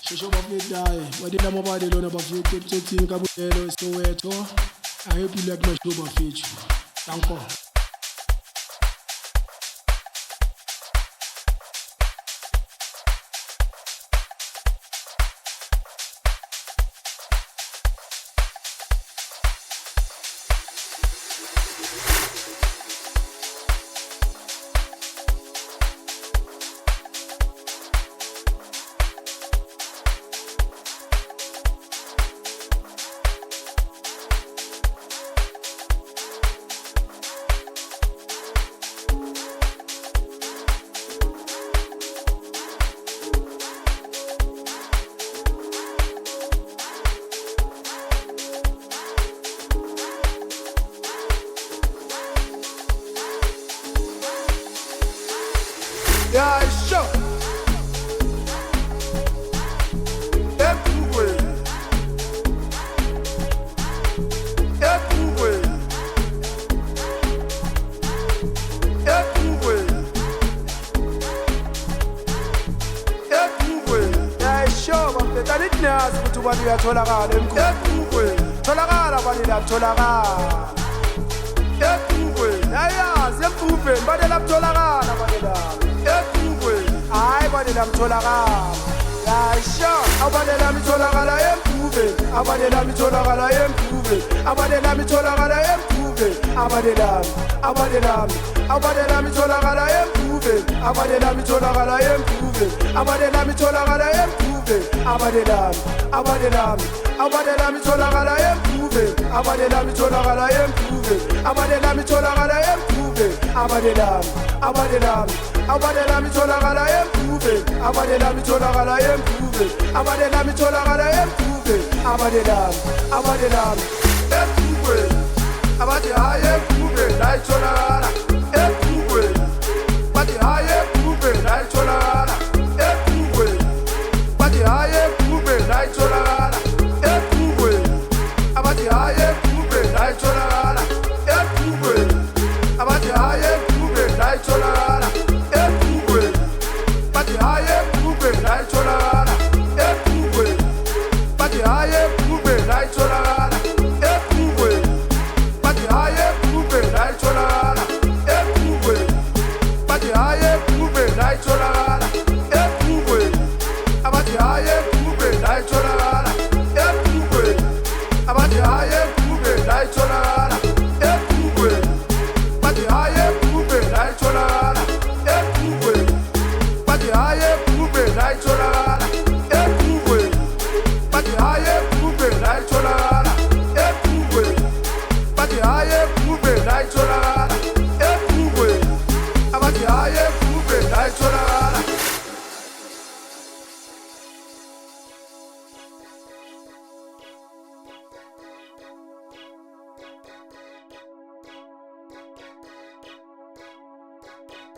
Shosho bafedayo badela mobile lona bafethu tsotsing ka bolelo Soweto. I hope you like my show bafethu. Danko. Yeah, sure. Everywhere. Everywhere. Everywhere. Everywhere. Yeah, sure. Bafetha lithi niyazi ukuthi ubani uyatholakala emkhulu. Everywhere. Tholakala bani laptholakala. Everywhere. Yayazi emkhulu bani laptholakala bani lapho. Hayi badela mtholakala yasho abadela mitholakala emkhube abadela mitholakala emkhube abadela mitholakala emkhube abadela mitholakala emkhube abadela mitholakala emkhube abadela mitholakala emkhube abadela mitholakala emkhube abadela mitholakala emkhube abadela mitholakala emkhube abadela mitholakala emkhube abadela mitholakala emkhube abadela mitholakala emkhube emkhube abade haye emkhube layitholakala emkhube bade haye emkhube layitholakala emkhube bade haye emkhube layitholakala emkhube abade haye emkhube layitholakala emkhube abade haye emkhube layitholakala Night